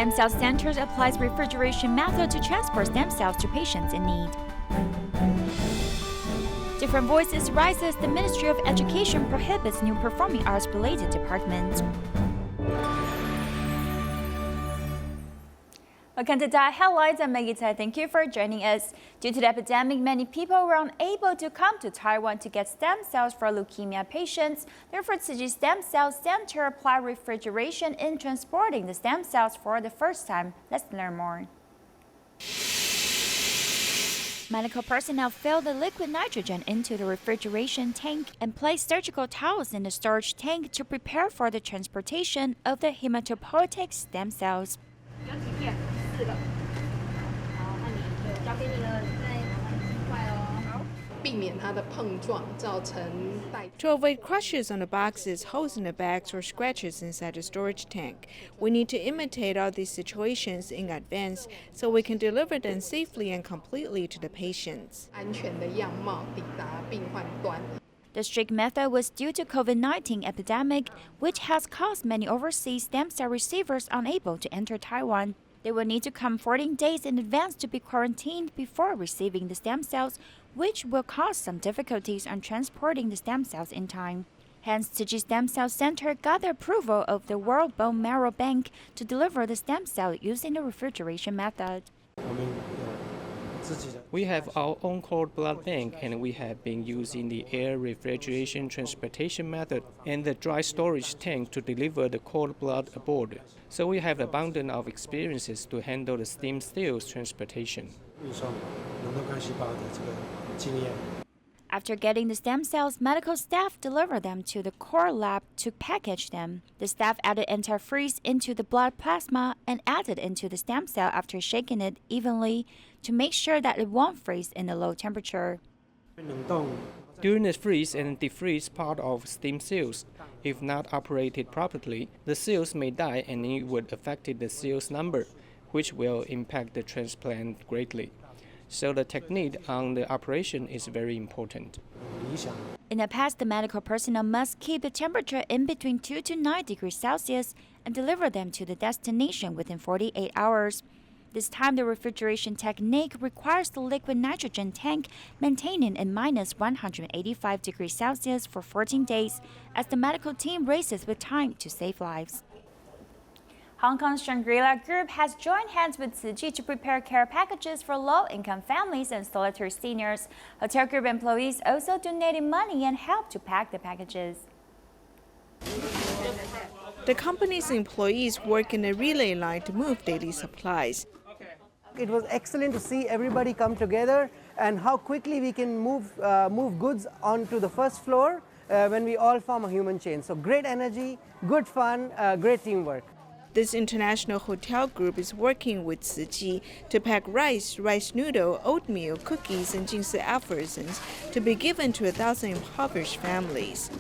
Stem Cell Center applies refrigeration method to transport stem cells to patients in need. Different voices rise as the Ministry of Education prohibits new performing arts-related departments. Welcome to Diet Headlines. I'm Maggie Tai. Thank you for joining us. Due to the epidemic, many people were unable to come to Taiwan to get stem cells for leukemia patients. Therefore, Tzu Chi Stem Cell Center applied refrigeration in transporting the stem cells for the first time. Let's learn more. Medical personnel fill the liquid nitrogen into the refrigeration tank and place surgical towels in the storage tank to prepare for the transportation of the hematopoietic stem cells. To avoid crushes on the boxes, holes in the bags, or scratches inside the storage tank, we need to imitate all these situations in advance so we can deliver them safely and completely to the patients. The strict method was due to COVID-19 epidemic, which has caused many overseas stem cell receivers unable to enter Taiwan. They will need to come 14 days in advance to be quarantined before receiving the stem cells, which will cause some difficulties on transporting the stem cells in time. Hence, Tzu Chi Stem Cell Center got the approval of the World Bone Marrow Bank to deliver the stem cell using the refrigeration method. We have our own cord blood bank, and we have been using the air refrigeration transportation method and the dry storage tank to deliver the cord blood aboard. So we have abundant of experiences to handle the stem cells transportation. After getting the stem cells, medical staff deliver them to the core lab to package them. The staff added antifreeze into the blood plasma and added into the stem cell after shaking it evenly to make sure that it won't freeze in a low temperature. During the freeze and defreeze part of stem cells, if not operated properly, the cells may die and it would affect the cells number, which will impact the transplant greatly. So the technique on the operation is very important. In the past, the medical personnel must keep the temperature in between 2 to 9 degrees Celsius and deliver them to the destination within 48 hours. This time, the refrigeration technique requires the liquid nitrogen tank maintaining in minus 185 degrees Celsius for 14 days as the medical team races with time to save lives. Hong Kong's Shangri-La Group has joined hands with Tzu Chi to prepare care packages for low-income families and solitary seniors. Hotel group employees also donated money and helped to pack the packages. The company's employees work in a relay line to move daily supplies. It was excellent to see everybody come together and how quickly we can move goods onto the first floor when we all form a human chain. So great energy, good fun, great teamwork. This international hotel group is working with Tzu Chi to pack rice, rice noodle, oatmeal, cookies, and Jingsi aphorisms to be given to 1,000 impoverished families.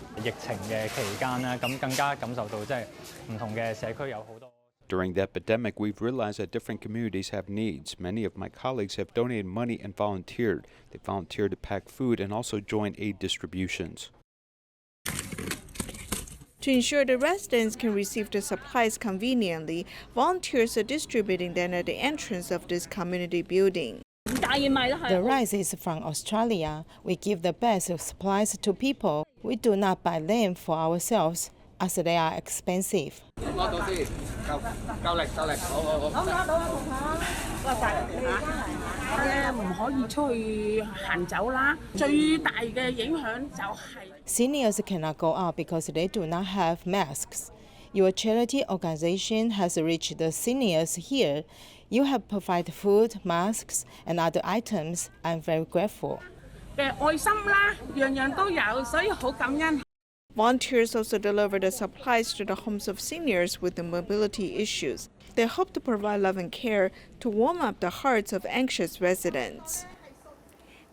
During the epidemic, we've realized that different communities have needs. Many of my colleagues have donated money and volunteered. They volunteered to pack food and also join aid distributions. To ensure the residents can receive the supplies conveniently, volunteers are distributing them at the entrance of this community building. The rice is from Australia. We give the best of supplies to people. We do not buy them for ourselves, as they are expensive. Seniors cannot go out because they do not have masks. Your charity organization has reached the seniors here. You have provided food, masks, and other items. I'm very grateful. Volunteers also deliver the supplies to the homes of seniors with the mobility issues. They hope to provide love and care to warm up the hearts of anxious residents.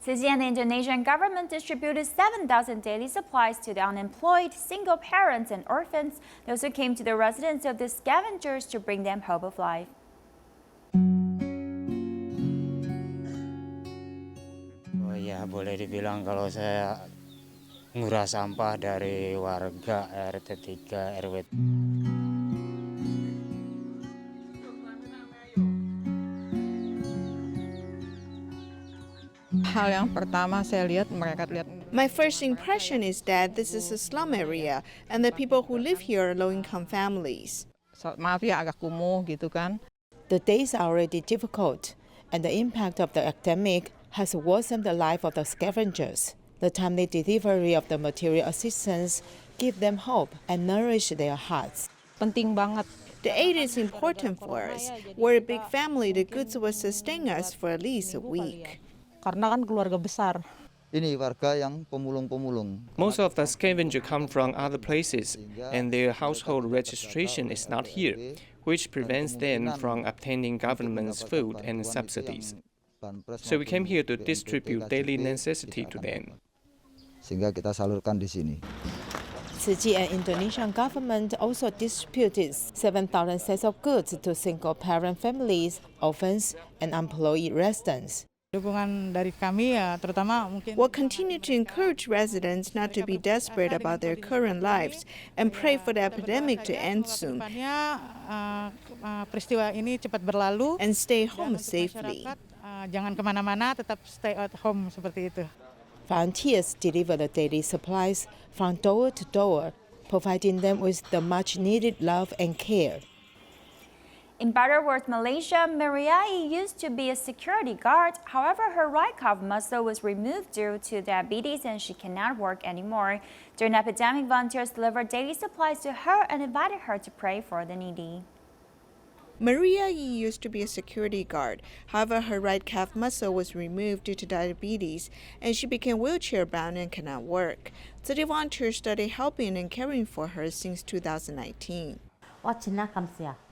Tzu Chi and the Indonesian government distributed 7,000 daily supplies to the unemployed, single parents, and orphans. They also came to the residence of the scavengers to bring them hope of life. Oh ya, boleh dibilang kalau saya ngurah sampah dari warga RT 3 RW. hal yang pertama saya lihat mereka lihat. My first impression is that this is a slum area and the people who live here are low-income families. Maaf ya agak kumuh gitu kan. The days are already difficult, and the impact of the epidemic has worsened the life of the scavengers. The timely delivery of the material assistance give them hope and nourish their hearts. Penting banget. The aid is important for us. We're a big family. The goods will sustain us for at least a week. Karena kan keluarga besar. Ini warga yang pemulung-pemulung. Most of the scavengers come from other places, and their household registration is not here, which prevents them from obtaining government's food and subsidies. So we came here to distribute daily necessity to them. Sehingga kita salurkan di sini. Tzu Chi and Indonesian government also distributed 7,000 sets of goods to single-parent families, orphans, and unemployed residents. Dukungan dari kami ya terutama mungkin. We'll continue to encourage residents not to be desperate about their current lives and pray for the epidemic to end soon Peristiwa ini cepat berlalu and stay home safely. Jangan kemana-mana, tetap stay at home seperti itu. Volunteers deliver the daily supplies from door to door, providing them with the much-needed love and care. In Butterworth, Malaysia, Mariai used to be a security guard. However, her right calf muscle was removed due to diabetes and she cannot work anymore. During the epidemic, volunteers delivered daily supplies to her and invited her to pray for the needy. Maria Yi used to be a security guard. However, her right calf muscle was removed due to diabetes, and she became wheelchair-bound and cannot work. City volunteers started helping and caring for her since 2019.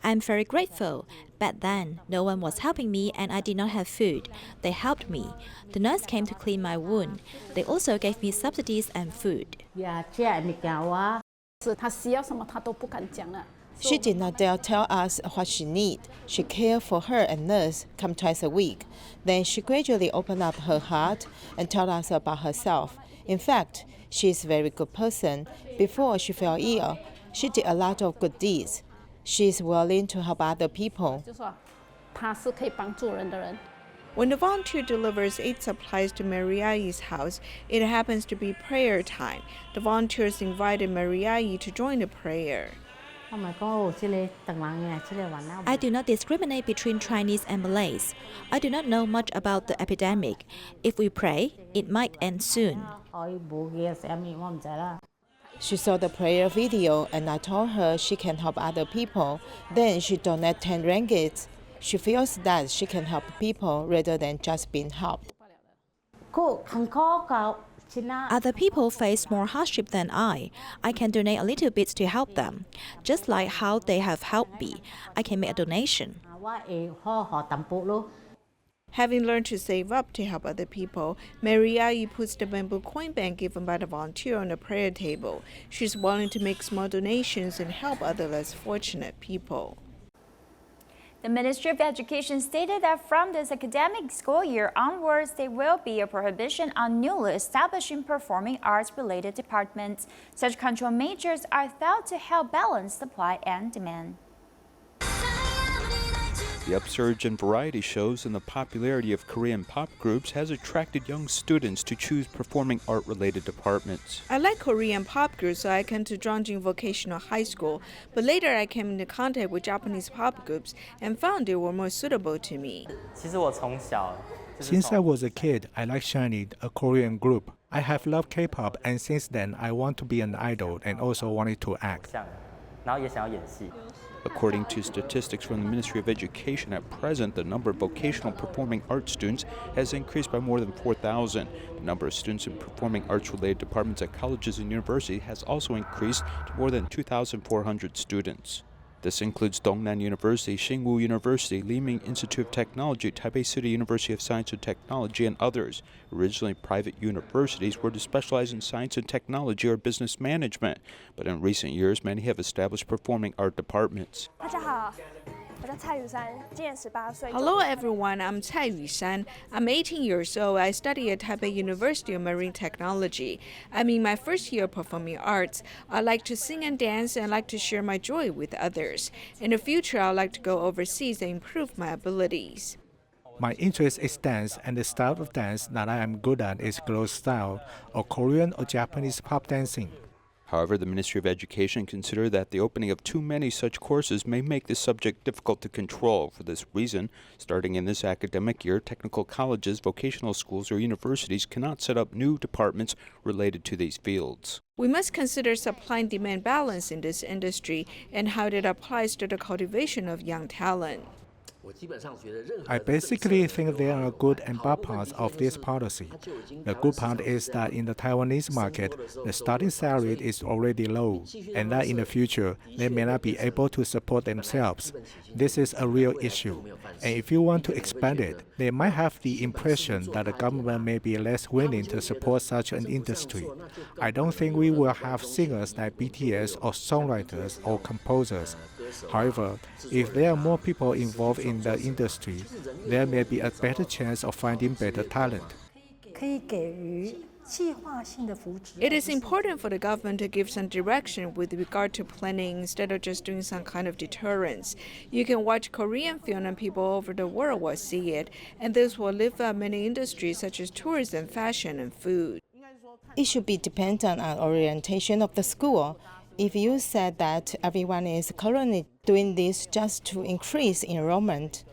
I'm very grateful. Back then, no one was helping me and I did not have food. They helped me. The nurse came to clean my wound. They also gave me subsidies and food. She did not dare tell us what she needs. She cared for her and nurse come twice a week. Then she gradually opened up her heart and told us about herself. In fact, she is a very good person. Before she fell ill, she did a lot of good deeds. She is willing to help other people. When the volunteer delivers aid supplies to Mariai's house, it happens to be prayer time. The volunteers invited Mariai to join the prayer. I do not discriminate between Chinese and Malays. I do not know much about the epidemic. If we pray, it might end soon. She saw the prayer video and I told her she can help other people. Then she donated 10 ringgit. She feels that she can help people rather than just being helped. Other people face more hardship than I. I can donate a little bit to help them. Just like how they have helped me, I can make a donation. Having learned to save up to help other people, Mariai puts the bamboo coin bank given by the volunteer on the prayer table. She's willing to make small donations and help other less fortunate people. The Ministry of Education stated that from this academic school year onwards, there will be a prohibition on newly establishing performing arts-related departments. Such control measures are thought to help balance supply and demand. The upsurge in variety shows and the popularity of Korean pop groups has attracted young students to choose performing art-related departments. I like Korean pop groups, so I came to Zhongjing Vocational High School, but later I came into contact with Japanese pop groups and found they were more suitable to me. Since I was a kid, I like SHINee, a Korean group. I have loved K-pop, and since then I want to be an idol and also wanted to act. According to statistics from the Ministry of Education, at present, the number of vocational performing arts students has increased by more than 4,000. The number of students in performing arts-related departments at colleges and universities has also increased to more than 2,400 students. This includes Dongnan University, Hsinchu University, Liming Institute of Technology, Taipei City University of Science and Technology, and others. Originally, private universities were to specialize in science and technology or business management, but in recent years, many have established performing art departments. Hello everyone, I'm Cai Yushan. I'm 18 years old. I study at Taipei University of Marine Technology. I'm in my first year of performing arts. I like to sing and dance and like to share my joy with others. In the future, I'd like to go overseas and improve my abilities. My interest is dance, and the style of dance that I am good at is girl style, or Korean or Japanese pop dancing. However, the Ministry of Education considered that the opening of too many such courses may make the subject difficult to control. For this reason, starting in this academic year, technical colleges, vocational schools, or universities cannot set up new departments related to these fields. We must consider supply and demand balance in this industry and how it applies to the cultivation of young talent. I basically think there are good and bad parts of this policy. The good part is that in the Taiwanese market, the starting salary is already low, and that in the future, they may not be able to support themselves. This is a real issue, and if you want to expand it, they might have the impression that the government may be less willing to support such an industry. I don't think we will have singers like BTS or songwriters or composers. However, if there are more people involved in the industry, there may be a better chance of finding better talent. It is important for the government to give some direction with regard to planning instead of just doing some kind of deterrence. You can watch Korean film and people over the world will see it, and this will lift up many industries such as tourism, fashion, and food. It should be dependent on orientation of the school. If you said that everyone is currently doing this just to increase enrollment,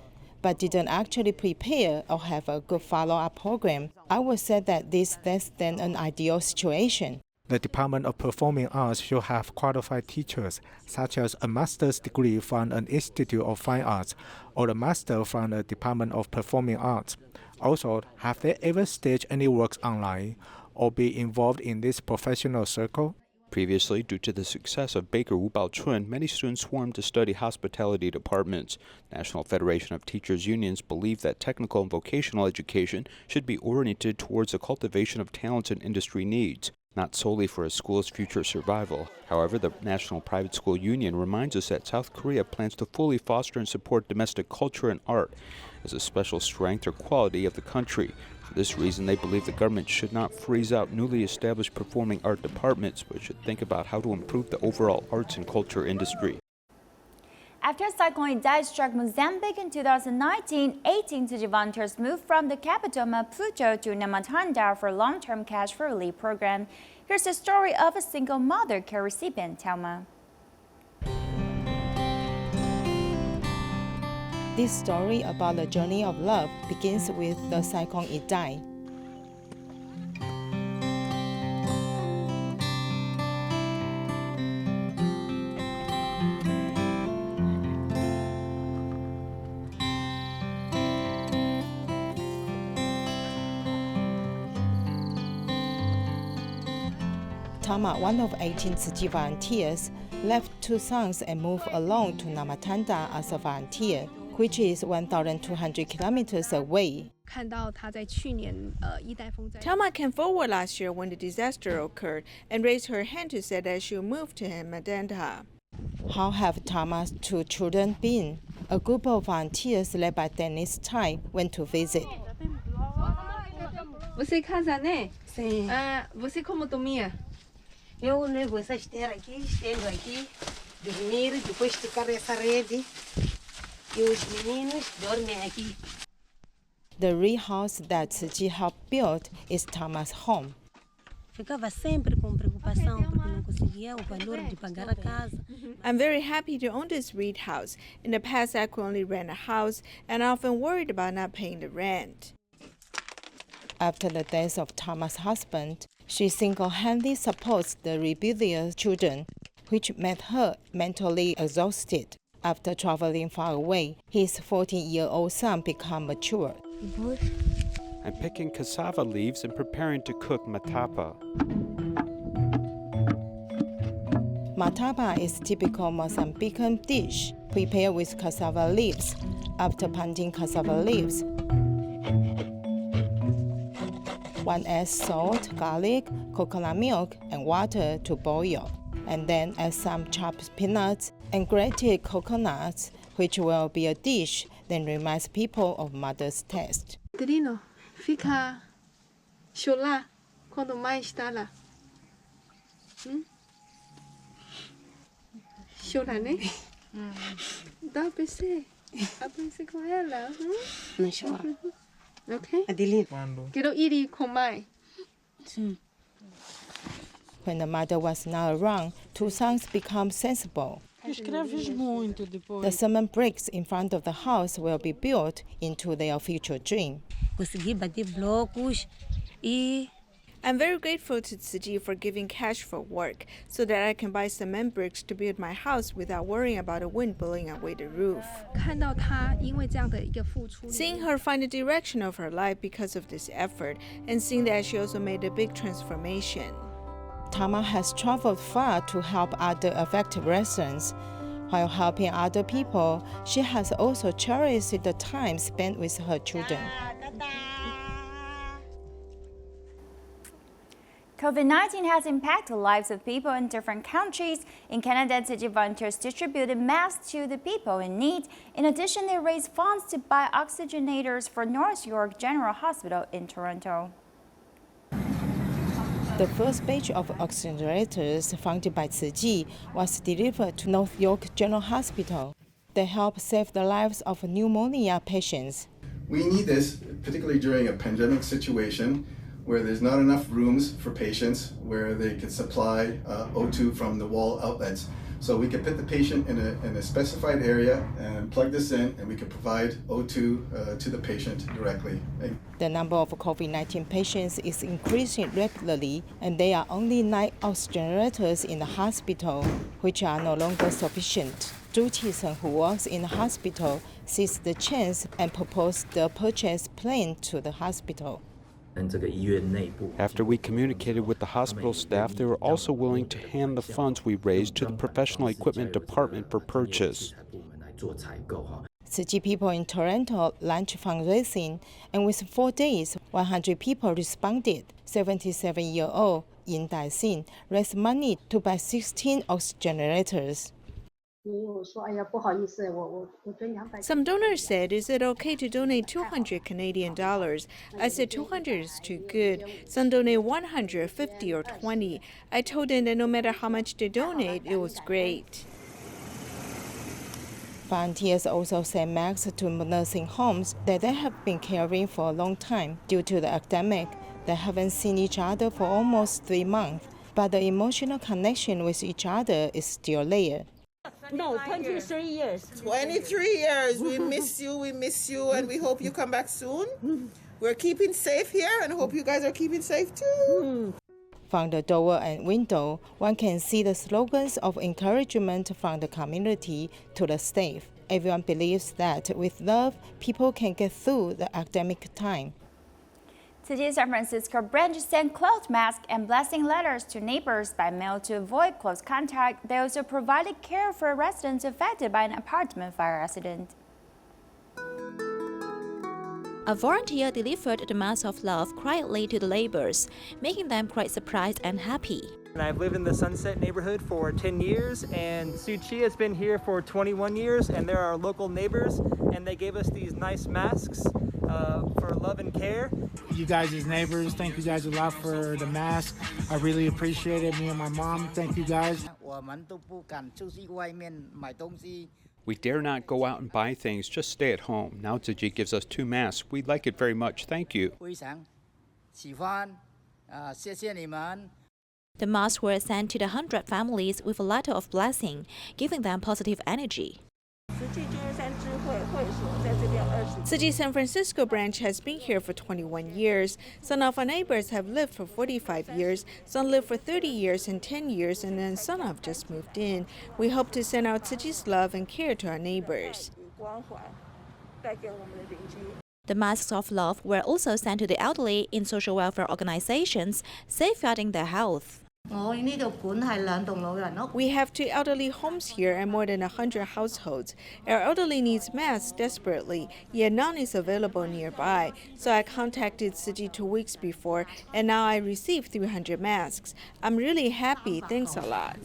but didn't actually prepare or have a good follow-up program, I would say that this is less than an ideal situation. The Department of Performing Arts should have qualified teachers, such as a master's degree from an Institute of Fine Arts or a master from the Department of Performing Arts. Also, have they ever staged any works online or be involved in this professional circle? Previously, due to the success of Baker Wu Baochun, many students swarmed to study hospitality departments. National Federation of Teachers Unions believe that technical and vocational education should be oriented towards the cultivation of talents and industry needs, not solely for a school's future survival. However, the National Private School Union reminds us that South Korea plans to fully foster and support domestic culture and art as a special strength or quality of the country. For this reason, they believe the government should not freeze out newly established performing art departments, but should think about how to improve the overall arts and culture industry. After Cyclone Idai struck Mozambique in 2019, 18 Fiji volunteers moved from the capital Maputo to Namatanda for a long-term cash for relief program. Here's the story of a single mother care recipient, Thelma. This story about the journey of love begins with the Cyclone Idai. Tama, one of 18 Tzu volunteers, left 2 sons and moved alone to Namatanda as a volunteer, which is 1,200 kilometers away. Thelma came forward last year when the disaster occurred and raised her hand to say that she moved to Namatanda. How have Tama's 2 children been? A group of volunteers led by Dennis Tai went to visit. Você casa, né? Sim. Você como dormia? Eu levo essa esteira aqui, estendo aqui, dormir, depois esticar essa rede e os meninos dormem aqui. The real house that Tzu helped build is Tama's home. Ficava sempre com preocupação porque não conseguia o valor de pagar a casa. I'm very happy to own this reed house. In the past, I could only rent a house, and I often worried about not paying the rent. After the death of Tama's husband, she single-handedly supports the rebellious children, which made her mentally exhausted. After traveling far away, his 14-year-old son became mature. I'm picking cassava leaves and preparing to cook matapa. Matapa is a typical Mozambican dish prepared with cassava leaves. After planting cassava leaves, one adds salt, garlic, coconut milk, and water to boil, and then add some chopped peanuts and grated coconuts, which will be a dish that reminds people of mother's taste. Trino, fica cholar quando mãe está lá. Chora, né? Dá pra ser. Aprende com ela. Não chora. Ok? Adeline. Quero ir com mãe. Sim. When the mother was not around, two sons become sensible. The cement bricks in front of the house will be built into their future dream. I'm very grateful to Tzu Ji for giving cash for work so that I can buy cement bricks to build my house without worrying about a wind blowing away the roof. Seeing her find the direction of her life because of this effort and seeing that she also made a big transformation. Tama has traveled far to help other affected residents. While helping other people, she has also cherished the time spent with her children. COVID-19 has impacted the lives of people in different countries. In Canada, Tzu Chi volunteers distributed masks to the people in need. In addition, they raised funds to buy oxygenators for North York General Hospital in Toronto. The first batch of oxygenators funded by Tzu Chi was delivered to North York General Hospital. They help save the lives of pneumonia patients. We need this, particularly during a pandemic situation where there's not enough rooms for patients where they can supply O2 from the wall outlets. So we can put the patient in a specified area and plug this in, and we can provide O2 to the patient directly. The number of COVID-19 patients is increasing rapidly, and there are only 9 oxygenators in the hospital, which are no longer sufficient. Zhu Qisen, who works in the hospital, sees the chance and proposed the purchase plan to the hospital. After we communicated with the hospital staff, they were also willing to hand the funds we raised to the professional equipment department for purchase. Tzu Chi people in Toronto launched fundraising, and within 4 days, 100 people responded. 77-year-old Yin Dai-Xin raised money to buy 16 oxygenators. Some donors said, "Is it okay to donate 200 Canadian dollars?" I said 200 is too good. Some donate 150 or 20. I told them that no matter how much they donate, it was great. Volunteers also send masks to nursing homes that they have been caring for a long time. Due to the epidemic, they haven't seen each other for almost 3 months, but the emotional connection with each other is still there. No, 23 years. 23 years. We miss you, and we hope you come back soon. We're keeping safe here, and hope you guys are keeping safe too. From the door and window, one can see the slogans of encouragement from the community to the staff. Everyone believes that with love, people can get through the academic time. Today's San Francisco branch sent cloth masks and blessing letters to neighbors by mail to avoid close contact. They also provided care for residents affected by an apartment fire accident. A volunteer delivered the mask of love quietly to the neighbors, making them quite surprised and happy. I've lived in the Sunset neighborhood for 10 years, and Tzu Chi has been here for 21 years, and they're our local neighbors, and they gave us these nice masks for love and care. You guys as neighbors, thank you guys a lot for the mask. I really appreciate it. Me and my mom, thank you guys. We dare not go out and buy things, just stay at home. Now Tzu Chi gives us 2 masks. We like it very much. Thank you. The masks were sent to the 100 families with a letter of blessing, giving them positive energy. Tzu Chi San Francisco branch has been here for 21 years. Some of our neighbors have lived for 45 years, some lived for 30 years and 10 years, and then some have just moved in. We hope to send out Tzu Chi's love and care to our neighbors. The masks of love were also sent to the elderly in social welfare organizations, safeguarding their health. We have 2 elderly homes here and more than 100 households. Our elderly needs masks desperately, yet none is available nearby. So I contacted Tzu Chi 2 weeks before, and now I received 300 masks. I'm really happy. Thanks a lot.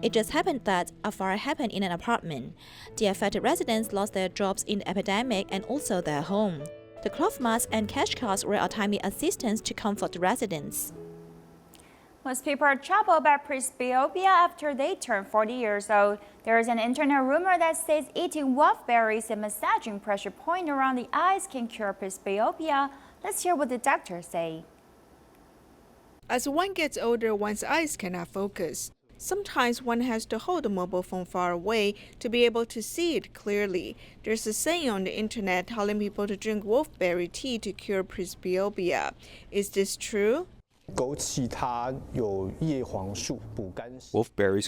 It just happened that a fire happened in an apartment. The affected residents lost their jobs in the epidemic and also their home. The cloth masks and cash cards were a timely assistance to comfort the residents. Most people are troubled about presbyopia after they turn 40 years old. There is an internet rumor that says eating wolfberries and massaging pressure point around the eyes can cure presbyopia. Let's hear what the doctors say. As one gets older, one's eyes cannot focus. Sometimes one has to hold a mobile phone far away to be able to see it clearly. There's a saying on the internet telling people to drink wolfberry tea to cure presbyopia. Is this true? Wolfberries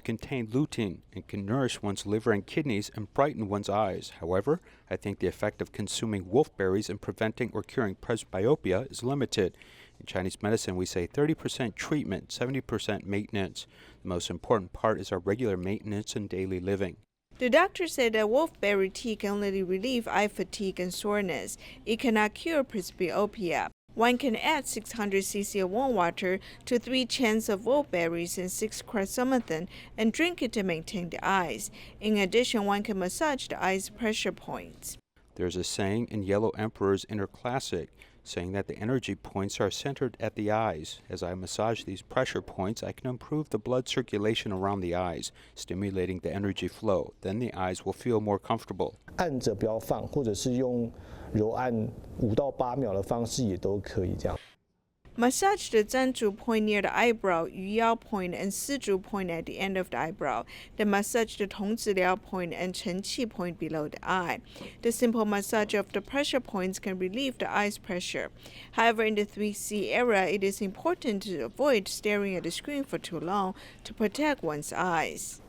contain lutein and can nourish one's liver and kidneys and brighten one's eyes. However, I think the effect of consuming wolfberries in preventing or curing presbyopia is limited. In Chinese medicine, we say 30% treatment, 70% maintenance. The most important part is our regular maintenance and daily living. The doctor said that wolfberry tea can only relieve eye fatigue and soreness. It cannot cure presbyopia. One can add 600 cc of warm water to 3 cans of wolfberries and 6 chrysanthemum and drink it to maintain the eyes. In addition, one can massage the eyes' pressure points. There's a saying in Yellow Emperor's Inner Classic saying that the energy points are centered at the eyes. As I massage these pressure points, I can improve the blood circulation around the eyes, stimulating the energy flow. Then the eyes will feel more comfortable. 按着不要放，或者是用揉按5到8秒的方式也都可以这样。 Massage the Zhanzhu point near the eyebrow, Yuyao point, and Sizhu point at the end of the eyebrow. Then massage the Tongziliao point and Chenqi point below the eye. The simple massage of the pressure points can relieve the eye's pressure. However, in the 3C era, it is important to avoid staring at the screen for too long to protect one's eyes.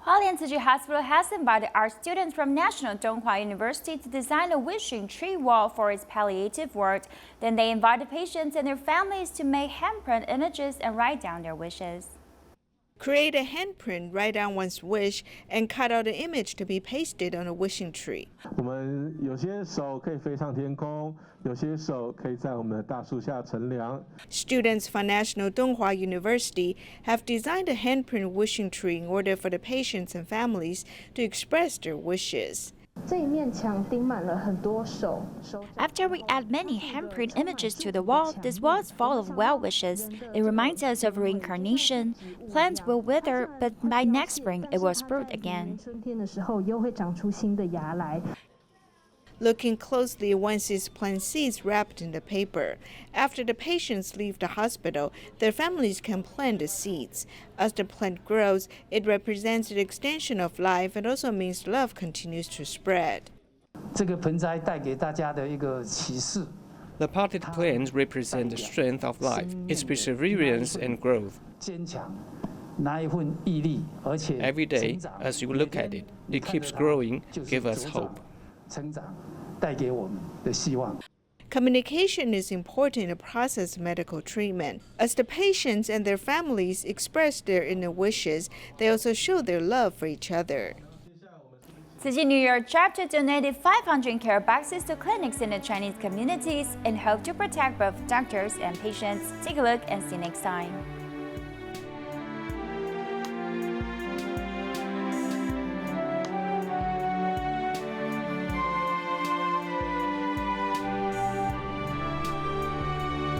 Hualien Tzu Chi Hospital has invited art students from National Donghua University to design a wishing tree wall for its palliative work. Then they invited patients and their families to make handprint images and write down their wishes. Create a handprint, write down one's wish, and cut out an image to be pasted on a wishing tree. 我们有些手可以飞上天空，有些手可以在我们的大树下乘凉。 Students from National Donghua University have designed a handprint wishing tree in order for the patients and families to express their wishes. After we add many handprint images to the wall, this wall is full of well wishes. It reminds us of reincarnation. Plants will wither, but by next spring it will sprout again. Looking closely, one sees plant seeds wrapped in the paper. After the patients leave the hospital, their families can plant the seeds. As the plant grows, it represents the extension of life and also means love continues to spread. The potted plants represent the strength of life, its perseverance and growth. Every day, as you look at it, it keeps growing, give us hope. Communication is important in the process of medical treatment. As the patients and their families express their inner wishes, they also show their love for each other. Tzu Chi New Year chapter donated 500 care boxes to clinics in the Chinese communities and hope to protect both doctors and patients. Take a look and see you next time.